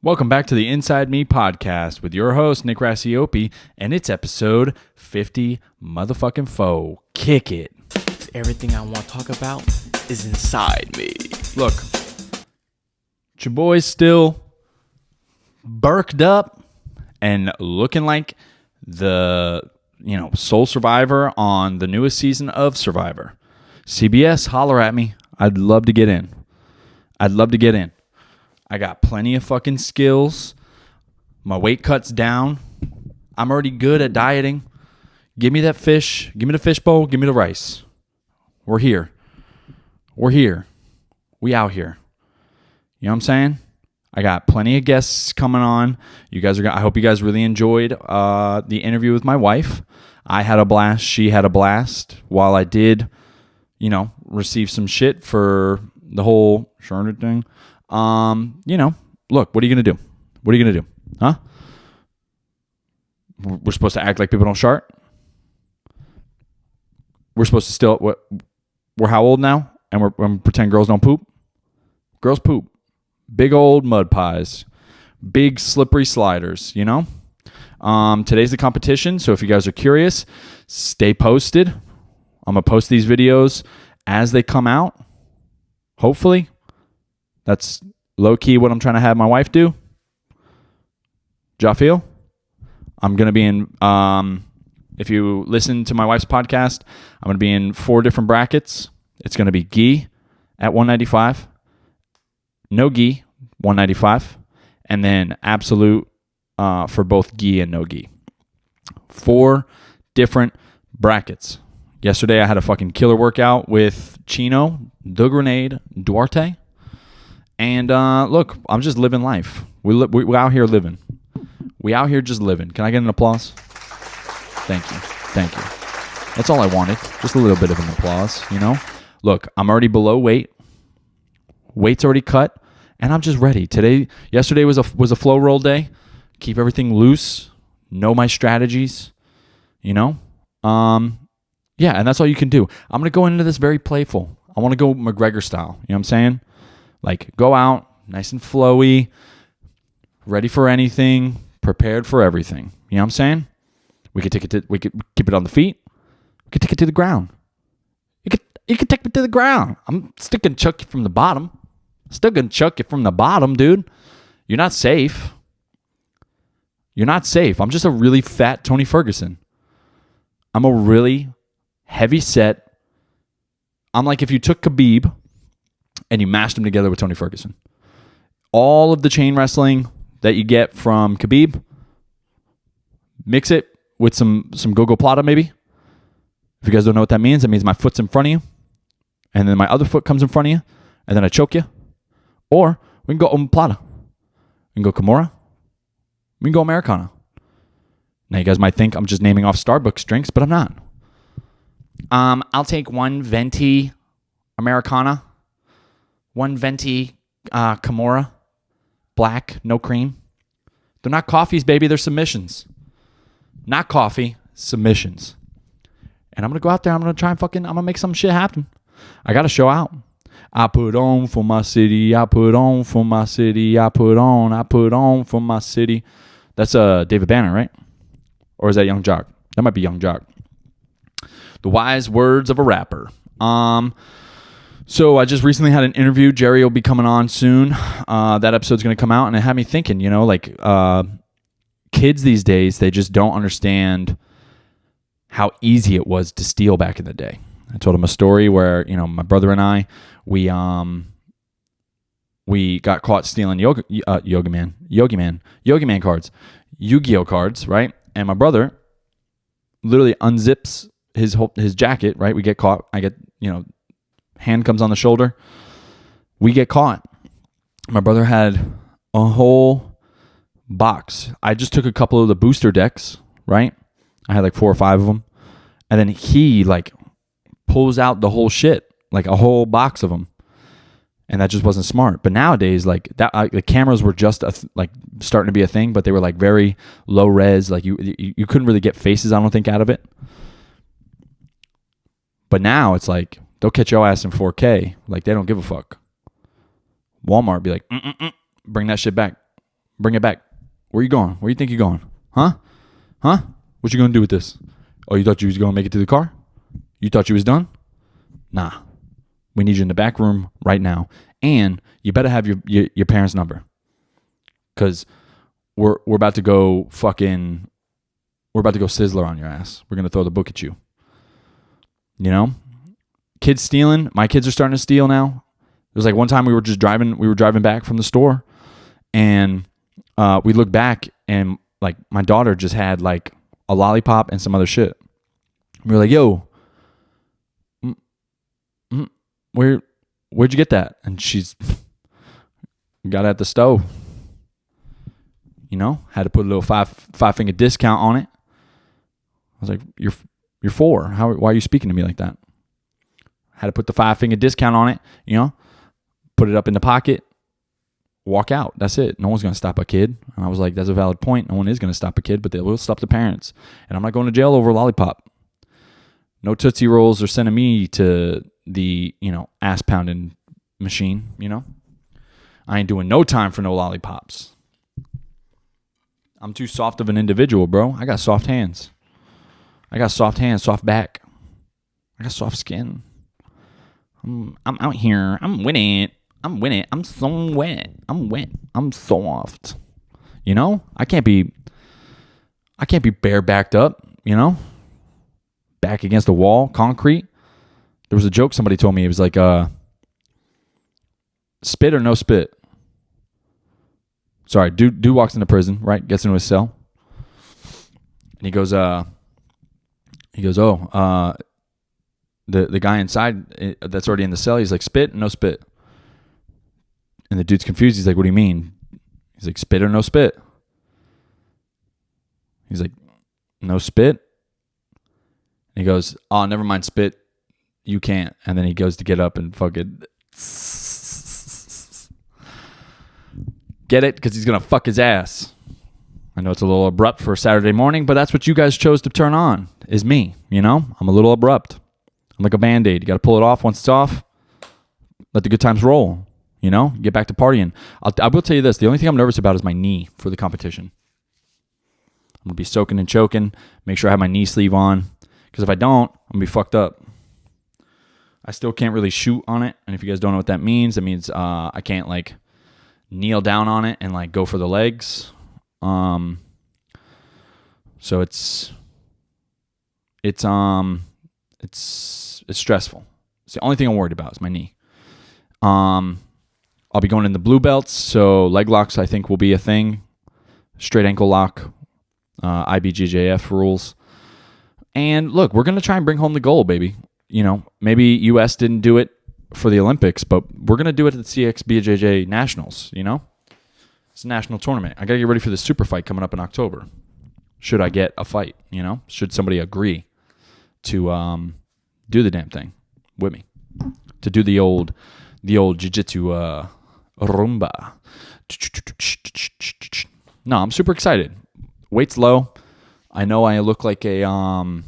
Welcome back to the Inside Me podcast with your host, Nick Racioppi, and it's episode 50 motherfucking foe. Kick it. Everything I want to talk about is inside me. Look, your boy's still burked up and looking like the, sole survivor on the newest season of Survivor. CBS, holler at me. I'd love to get in. I got plenty of fucking skills. My weight cut's down. I'm already good at dieting. Give me that fish. Give me the fish bowl. Give me the rice. We're here. We out here. You know what I'm saying? I got plenty of guests coming on. I hope you guys really enjoyed the interview with my wife. I had a blast. She had a blast. While I did, receive some shit for the whole Charlotte thing. Look, what are you going to do? Huh? We're supposed to act like people don't shart? We're supposed to we're how old now? And we're pretend girls don't poop? Girls poop. Big old mud pies. Big slippery sliders, Today's the competition, so if you guys are curious, stay posted. I'm going to post these videos as they come out. Hopefully. That's low-key what I'm trying to have my wife do. Ja feel? I'm going to be in, if you listen to my wife's podcast, I'm going to be in 4 different brackets. It's going to be gi at 195, no gi, 195, and then absolute for both gi and no gi. 4 different brackets. Yesterday I had a fucking killer workout with Chino, the Grenade, Duarte. And look, I'm just living life. We out here living. We out here just living. Can I get an applause? Thank you. That's all I wanted. Just a little bit of an applause, Look, I'm already below weight. Weight's already cut, and I'm just ready. Yesterday was a flow roll day. Keep everything loose. Know my strategies. Yeah, and that's all you can do. I'm gonna go into this very playful. I want to go McGregor style. You know what I'm saying? Like, go out, nice and flowy, ready for anything, prepared for everything. You know what I'm saying? We could keep it on the feet. We could take it to the ground. You could take it to the ground. I'm still gonna chuck you from the bottom. Dude. You're not safe. I'm just a really fat Tony Ferguson. I'm a really heavy set. I'm like if you took Khabib and you mashed them together with Tony Ferguson. All of the chain wrestling that you get from Khabib, mix it with some Gogo Plata maybe. If you guys don't know what that means my foot's in front of you, and then my other foot comes in front of you, and then I choke you. Or we can go Plata. We can go Kimura. We can go Americana. Now you guys might think I'm just naming off Starbucks drinks, but I'm not. I'll take one Vente Americana. One Vente Kimura, black, no cream. They're not coffees, baby. They're submissions. Not coffee, submissions. And I'm going to go out there. I'm going to try and I'm going to make some shit happen. I got to show out. I put on for my city. I put on for my city. I put on for my city. That's David Banner, right? Or is that Young Jock? That might be Young Jock. The wise words of a rapper. So I just recently had an interview. Jerry will be coming on soon. That episode's going to come out, and it had me thinking, kids these days, they just don't understand how easy it was to steal back in the day. I told him a story where, my brother and I, we got caught stealing Yogi Man cards, Yu-Gi-Oh cards, right? And my brother literally unzips his jacket, right? We get caught. I get, hand comes on the shoulder. We get caught. My brother had a whole box. I just took a couple of the booster decks, right? I had like 4 or 5 of them. And then he pulls out the whole shit, like a whole box of them. And that just wasn't smart. But nowadays, the cameras were just starting to be a thing, but they were very low res. Like you couldn't really get faces, I don't think, out of it. But now it's they'll catch your ass in 4K. They don't give a fuck. Walmart be like, bring that shit back. Bring it back. Where you going? Where you think you're going? Huh? What you going to do with this? Oh, you thought you was going to make it to the car? You thought you was done? Nah. We need you in the back room right now. And you better have your parents' number. Because we're about to go Sizzler on your ass. We're going to throw the book at you. You know? Kids stealing. My kids are starting to steal now. It was like one time we were driving back from the store, and we looked back, and like my daughter just had like a lollipop and some other shit. We were like, yo, where'd you get that? And she's got it at the stove. You know, had to put a little five-finger discount on it. I was like, you're 4. Why are you speaking to me like that? Had to put the 5-finger discount on it, you know, put it up in the pocket, walk out. That's it. No one's going to stop a kid. And I was like, that's a valid point. No one is going to stop a kid, but they will stop the parents. And I'm not going to jail over a lollipop. No Tootsie Rolls are sending me to the, you know, ass pounding machine, you know. I ain't doing no time for no lollipops. I'm too soft of an individual, bro. I got soft hands. Soft back. I got soft skin. I'm out here. I'm winning. I'm so wet. I'm wet. I'm soft. You know? I can't be bare backed up, you know? Back against the wall, concrete. There was a joke somebody told me. It was like, spit or no spit. Sorry, dude walks into prison, right? Gets into his cell. And he goes, the guy inside that's already in the cell, he's like, spit, no spit. And the dude's confused. He's like, what do you mean? He's like, spit or no spit? He's like, no spit? And he goes, oh, never mind, spit. You can't. And then he goes to get up and fucking get it? Because he's going to fuck his ass. I know it's a little abrupt for a Saturday morning, but that's what you guys chose to turn on, is me, you know? I'm a little abrupt. I'm like a Band-Aid. You got to pull it off. Once it's off, let the good times roll, you know? Get back to partying. I will tell you this. The only thing I'm nervous about is my knee for the competition. I'm going to be soaking and choking. Make sure I have my knee sleeve on. Because if I don't, I'm going to be fucked up. I still can't really shoot on it. And if you guys don't know what that means I can't, like, kneel down on it and, like, go for the legs. So it's stressful. It's the only thing I'm worried about is my knee. I'll be going in the blue belts, so leg locks I think will be a thing. Straight ankle lock, IBJJF rules. And look, we're gonna try and bring home the gold, baby. You know, maybe US didn't do it for the Olympics, but we're gonna do it at the CXBJJ Nationals. You know, it's a national tournament. I gotta get ready for the super fight coming up in October. Should I get a fight? You know, should somebody agree to do the damn thing with me, to do the old jiu-jitsu rumba. No, I'm super excited. Weight's low. I know I look like a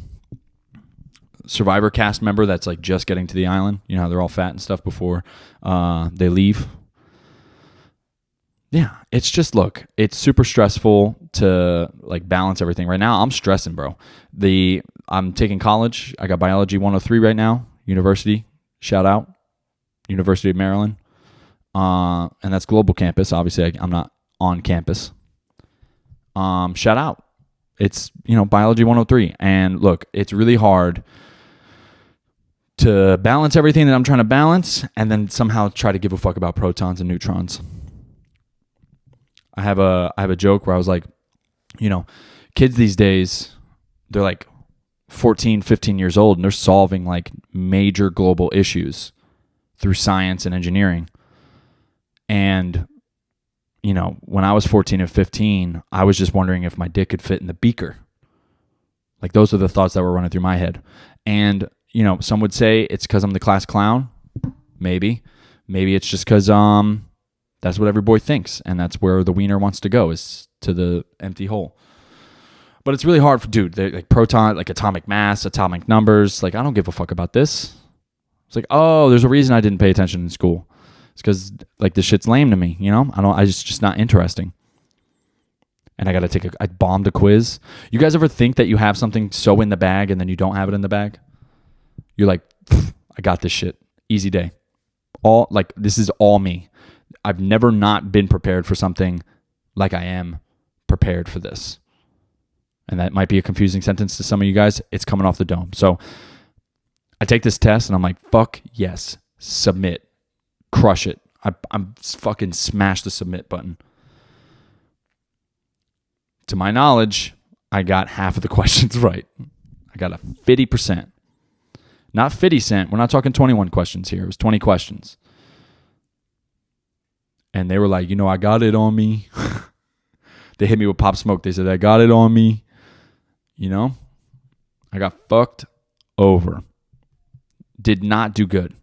Survivor cast member that's like just getting to the island. You know how they're all fat and stuff before they leave. Yeah, it's just, look, it's super stressful to like balance everything. Right now, I'm stressing, bro. I'm taking college. I got Biology 103 right now. University, shout out. University of Maryland. And that's global campus. Obviously, I'm not on campus. Shout out. It's, you know, Biology 103. And look, it's really hard to balance everything that I'm trying to balance and then somehow try to give a fuck about protons and neutrons. I have a joke where I was like, you know, kids these days, they're like 14, 15 years old and they're solving like major global issues through science and engineering. And, you know, when I was 14 and 15, I was just wondering if my dick could fit in the beaker. Like, those are the thoughts that were running through my head. And, you know, some would say it's because I'm the class clown. Maybe it's just because that's what every boy thinks, and that's where the wiener wants to go, is to the empty hole. But it's really hard for, dude, like proton, like atomic mass, atomic numbers. Like, I don't give a fuck about this. It's like, oh, there's a reason I didn't pay attention in school. It's because, like, this shit's lame to me, you know? It's just not interesting. and I bombed a quiz. You guys ever think that you have something so in the bag and then you don't have it in the bag? You're like, I got this shit. Easy day. This is all me. I've never not been prepared for something like I am prepared for this. And that might be a confusing sentence to some of you guys. It's coming off the dome. So I take this test and I'm like, fuck yes, submit, crush it. I'm fucking smash the submit button. To my knowledge, I got half of the questions right. I got a 50%. Not 50 cent. We're not talking 21 questions here. It was 20 questions. And they were like, I got it on me. They hit me with Pop Smoke. They said, I got it on me. I got fucked over. Did not do good.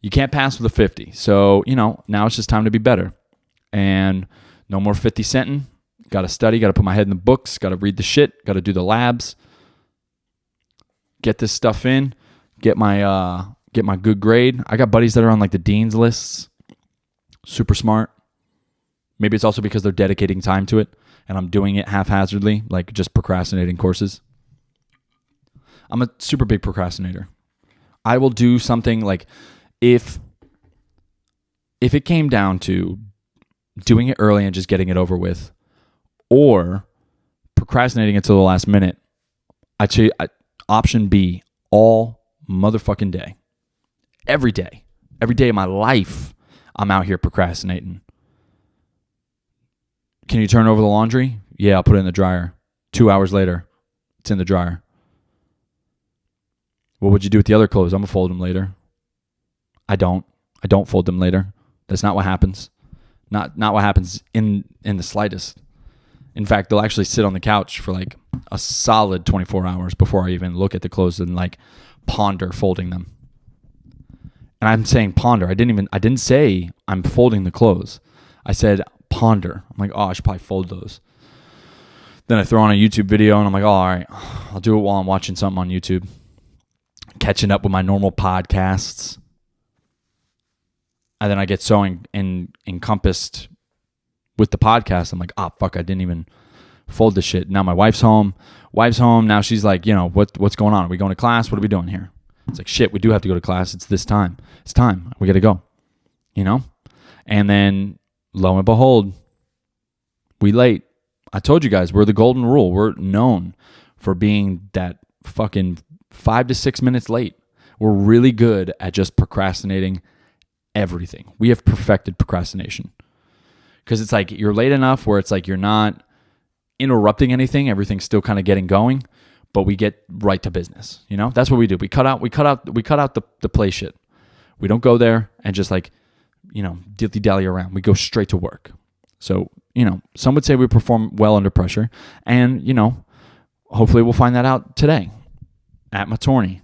You can't pass with a 50. So, now it's just time to be better. And no more 50 centing. Got to study. Got to put my head in the books. Got to read the shit. Got to do the labs. Get this stuff in. Get my good grade. I got buddies that are on like the dean's lists. Super smart. Maybe it's also because they're dedicating time to it and I'm doing it haphazardly, like just procrastinating courses. I'm a super big procrastinator. I will do something like if it came down to doing it early and just getting it over with or procrastinating until the last minute, option B all motherfucking day. Every day of my life, I'm out here procrastinating. Can you turn over the laundry? Yeah, I'll put it in the dryer. 2 hours later, it's in the dryer. What would you do with the other clothes? I'm going to fold them later. I don't fold them later. That's not what happens. Not what happens in the slightest. In fact, they'll actually sit on the couch for like a solid 24 hours before I even look at the clothes and like ponder folding them. And I'm saying ponder. I didn't say I'm folding the clothes. I said ponder. I'm like, I should probably fold those. Then I throw on a YouTube video and I'm like, all right, I'll do it while I'm watching something on YouTube. Catching up with my normal podcasts. And then I get so encompassed with the podcast. I'm like, fuck, I didn't even fold the shit. Now my wife's home. Now she's like, what's going on? Are we going to class? What are we doing here? It's like, shit, we do have to go to class. It's this time. It's time. We got to go. And then lo and behold, we late. I told you guys, we're the golden rule. We're known for being that fucking 5 to 6 minutes late. We're really good at just procrastinating everything. We have perfected procrastination. Because it's like you're late enough where it's like you're not interrupting anything. Everything's still kind of getting going, but we get right to business. That's what we do. We cut out the play shit. We don't go there and just like, dilly-dally around. We go straight to work. So, some would say we perform well under pressure. And, hopefully we'll find that out today at my tourney.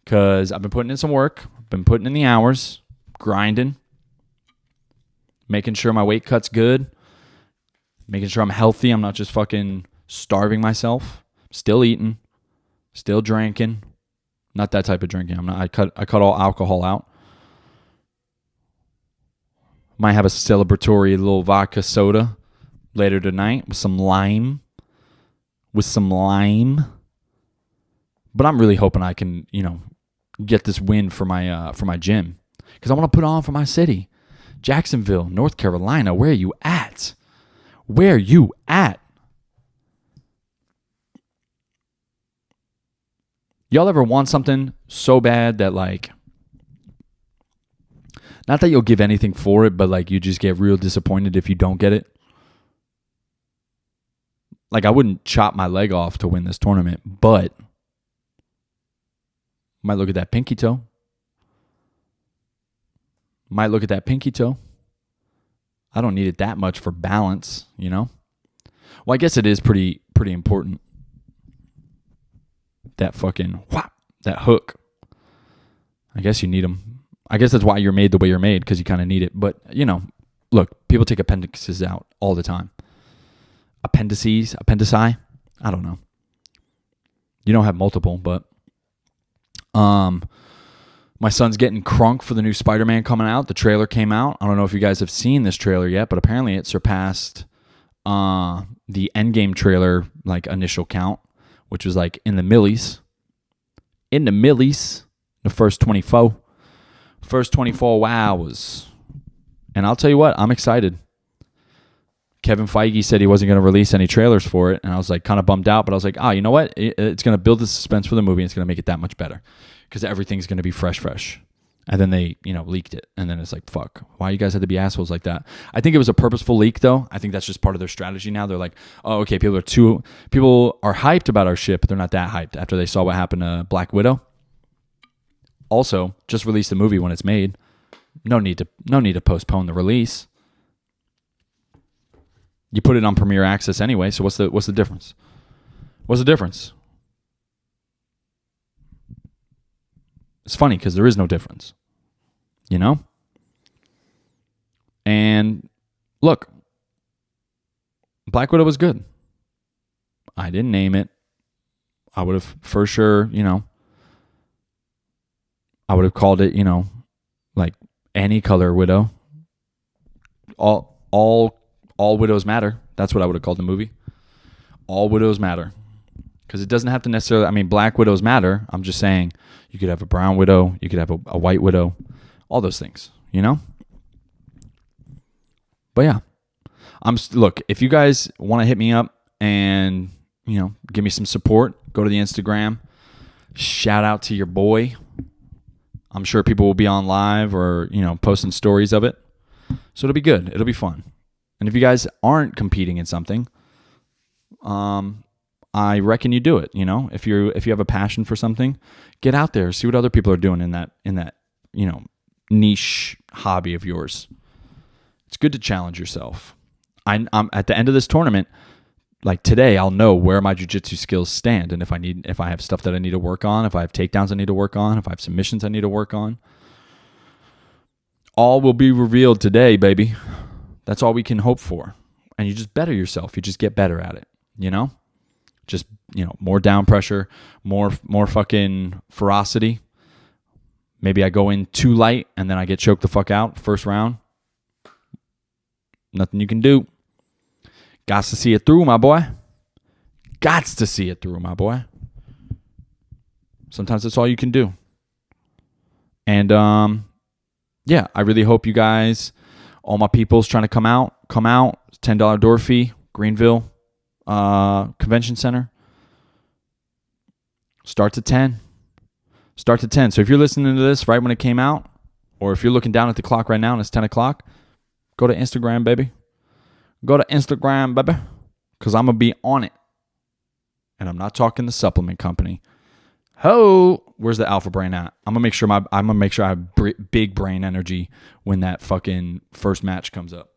Because I've been putting in some work. Been putting in the hours. Grinding. Making sure my weight cut's good. Making sure I'm healthy. I'm not just fucking starving myself. Still eating. Still drinking. Not that type of drinking. I cut all alcohol out. Might have a celebratory little vodka soda later tonight with some lime. But I'm really hoping I can, get this win for my gym. Because I want to put on for my city. Jacksonville, North Carolina. Where are you at? Y'all ever want something so bad that like, not that you'll give anything for it, but like you just get real disappointed if you don't get it? Like I wouldn't chop my leg off to win this tournament, but might look at that pinky toe. I don't need it that much for balance, Well, I guess it is pretty important. That fucking that hook. I guess you need them. I guess that's why you're made the way you're made, because you kind of need it. But, look, people take appendixes out all the time. Appendici, I don't know. You don't have multiple, but my son's getting crunk for the new Spider-Man coming out. The trailer came out. I don't know if you guys have seen this trailer yet, but apparently it surpassed the Endgame trailer, like initial count, which was like in the millies. In the millies, the first 24. First 24 hours. And I'll tell you what, I'm excited. Kevin Feige said he wasn't going to release any trailers for it. And I was like kind of bummed out, but I was like, you know what? It's going to build the suspense for the movie. And it's going to make it that much better because everything's going to be fresh. And then they, leaked it. And then it's like, fuck, why you guys had to be assholes like that? I think it was a purposeful leak, though. I think that's just part of their strategy now. They're like, oh, okay, people are hyped about our shit, but they're not that hyped after they saw what happened to Black Widow. Also, just release the movie when it's made. No need to postpone the release. You put it on Premiere Access anyway, so what's the difference? What's the difference? It's funny because there is no difference. And look, Black Widow was good. I didn't name it. I would have for sure, I would have called it, like any color widow. All widows matter. That's what I would have called the movie. All widows matter. Because it doesn't have to necessarily, Black widows matter. I'm just saying you could have a brown widow. You could have a white widow. All those things, But yeah. Look, if you guys want to hit me up and, give me some support, go to the Instagram. Shout out to your boy. I'm sure people will be on live or, posting stories of it. So it'll be good. It'll be fun. And if you guys aren't competing in something, I reckon you do it. If you have a passion for something, get out there, see what other people are doing in that niche hobby of yours. It's good to challenge yourself. I'm at the end of this tournament, like today, I'll know where my jiu-jitsu skills stand, and if I have stuff that I need to work on, if I have takedowns I need to work on, if I have submissions I need to work on. All will be revealed today, baby. That's all we can hope for. And you just better yourself. You just get better at it, Just, more down pressure, more fucking ferocity. Maybe I go in too light and then I get choked the fuck out first round. Nothing you can do. Gots to see it through, my boy. Gots to see it through, my boy. Sometimes that's all you can do. And, yeah, I really hope you guys, all my people's trying to come out. $10 door fee, Greenville Convention Center. Starts at 10. So if you're listening to this right when it came out, or if you're looking down at the clock right now and it's 10 o'clock, go to Instagram, baby. Because I'm going to be on it. And I'm not talking the supplement company. Where's the alpha brain at? I'm going to make sure I have big brain energy when that fucking first match comes up.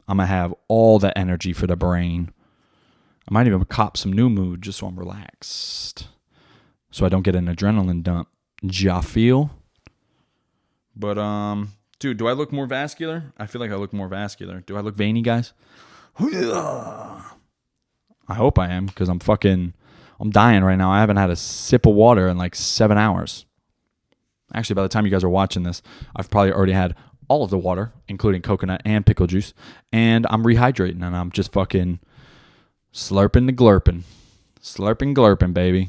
I'm going to have all that energy for the brain. I might even cop some new mood just so I'm relaxed. So I don't get an adrenaline dump. Ja feel? But, dude, do I look more vascular? I feel like I look more vascular. Do I look veiny, guys? I hope I am, because I'm dying right now. I haven't had a sip of water in like 7 hours. Actually, by the time you guys are watching this, I've probably already had all of the water, including coconut and pickle juice, and I'm rehydrating, and I'm just fucking slurping the glurping. Slurping glurping, baby.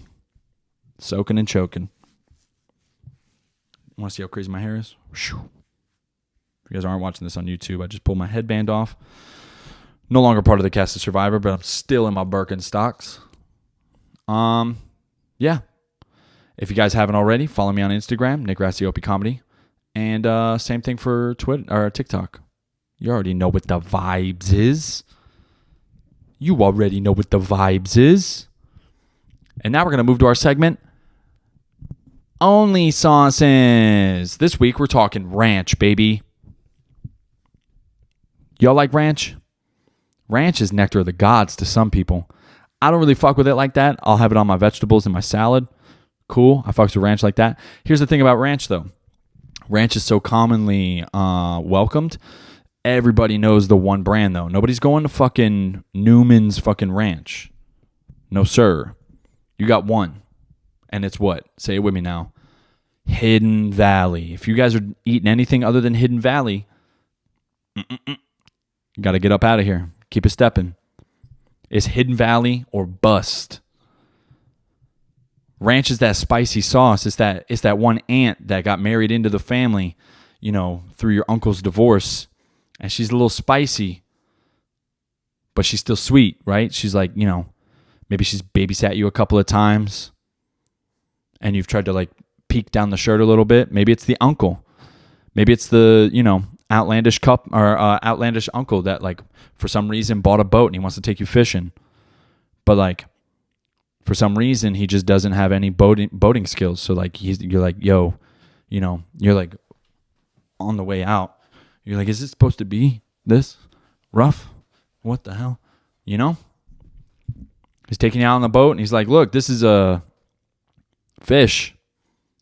Soaking and choking. Want to see how crazy my hair is? If you guys aren't watching this on YouTube, I just pulled my headband off. No longer part of the cast of Survivor, but I'm still in my Birkenstocks. Yeah. If you guys haven't already, follow me on Instagram, Nick Racioppi Comedy. And same thing for Twitter or TikTok. You already know what the vibes is. And now we're going to move to our segment, Only Sauces. This week we're talking ranch, baby. Y'all like ranch? Ranch is nectar of the gods to some people. I don't really fuck with it like that. I'll have it on my vegetables and my salad. Cool. I fucks with ranch like that. Here's the thing about ranch, though. Ranch is so commonly welcomed. Everybody knows the one brand, though. Nobody's going to fucking Newman's fucking ranch. No, sir. You got one. And it's what? Say it with me now. Hidden Valley. If you guys are eating anything other than Hidden Valley, you got to get up out of here. Keep it stepping. It's Hidden Valley or bust. Ranch is that spicy sauce. It's that one aunt that got married into the family, through your uncle's divorce. And she's a little spicy, but she's still sweet, right? She's like, maybe she's babysat you a couple of times and you've tried to like peek down the shirt a little bit. Maybe it's the uncle. Maybe it's the, outlandish outlandish uncle that like for some reason bought a boat and he wants to take you fishing. But like for some reason he just doesn't have any boating skills. So like you're like, yo, you're like on the way out. You're like, is it supposed to be this rough? What the hell? He's taking you out on the boat and he's like, look, this is a fish.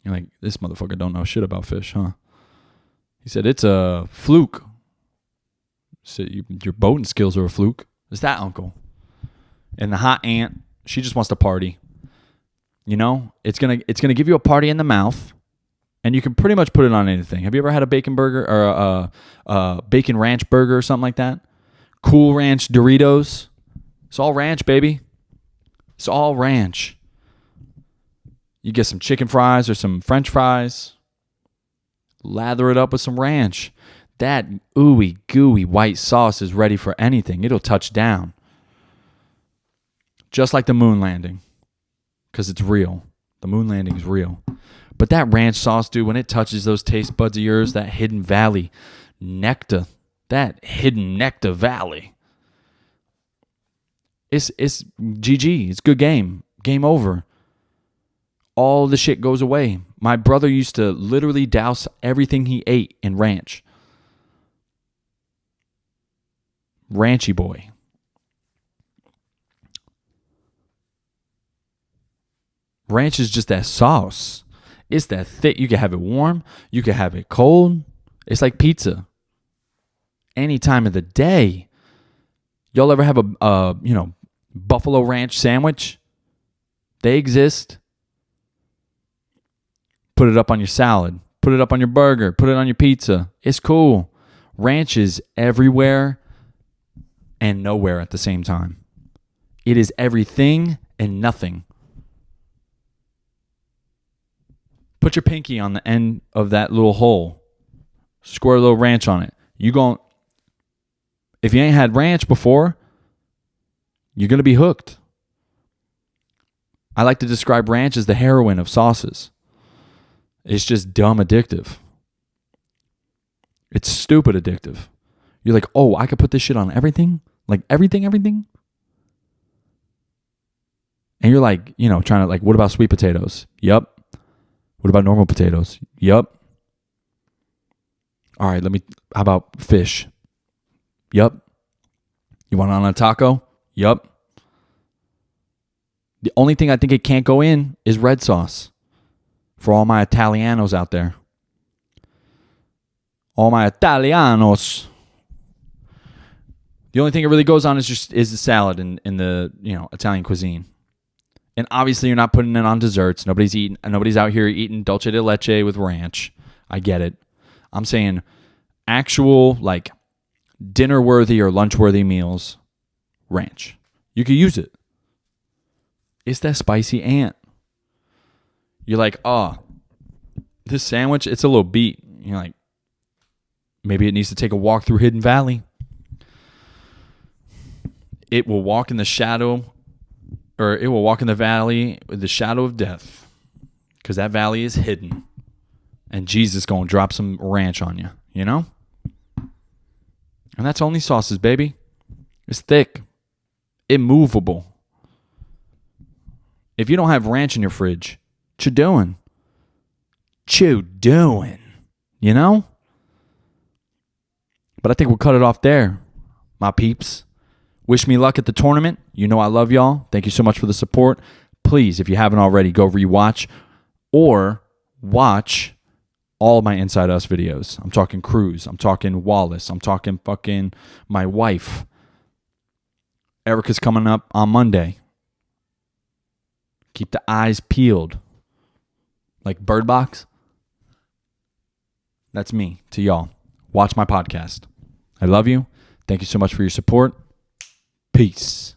You're like, this motherfucker don't know shit about fish, huh? He said, it's a fluke. So your boating skills are a fluke. It's that uncle. And the hot aunt, she just wants to party. It's gonna give you a party in the mouth, and you can pretty much put it on anything. Have you ever had a bacon burger or a bacon ranch burger or something like that? Cool Ranch Doritos. It's all ranch, baby. It's all ranch. You get some chicken fries or some French fries. Lather it up with some ranch. That ooey gooey white sauce is ready for anything. It'll touch down. Just like the moon landing. Because it's real. The moon landing is real. But that ranch sauce, dude, when it touches those taste buds of yours, that Hidden Valley nectar, that hidden nectar valley, it's GG. It's good game. Game over. All the shit goes away. My brother used to literally douse everything he ate in ranch. Ranchy boy. Ranch is just that sauce. It's that thick. You can have it warm. You can have it cold. It's like pizza. Any time of the day. Y'all ever have a Buffalo Ranch sandwich? They exist. Put it up on your salad. Put it up on your burger. Put it on your pizza. It's cool. Ranch is everywhere and nowhere at the same time. It is everything and nothing. Put your pinky on the end of that little hole. Squirt a little ranch on it. If you ain't had ranch before, you're going to be hooked. I like to describe ranch as the heroin of sauces. It's just dumb addictive. It's stupid addictive. You're like, oh, I could put this shit on everything? Like everything? And you're like, trying to like, what about sweet potatoes? Yup. What about normal potatoes? Yup. All right, how about fish? Yup. You want it on a taco? Yup. The only thing I think it can't go in is red sauce. For all my Italianos out there. All my Italianos. The only thing it really goes on is the salad in the Italian cuisine. And obviously you're not putting it on desserts. Nobody's out here eating dulce de leche with ranch. I get it. I'm saying actual like dinner worthy or lunch worthy meals, ranch. You could use it. It's that spicy ant. You're like, oh, this sandwich, it's a little beat. You're like, maybe it needs to take a walk through Hidden Valley. It will walk in the shadow, or it will walk in the valley with the shadow of death, because that valley is hidden. And Jesus going to drop some ranch on you, And that's only sauces, baby. It's thick. Immovable. If you don't have ranch in your fridge, what you doing? But I think we'll cut it off there, my peeps. Wish me luck at the tournament. I love y'all. Thank you so much for the support. Please, if you haven't already, go rewatch or watch all my Inside Us videos. I'm talking Cruz. I'm talking Wallace. I'm talking fucking my wife. Erica's coming up on Monday. Keep the eyes peeled. Like Bird Box. That's me to y'all. Watch my podcast. I love you. Thank you so much for your support. Peace.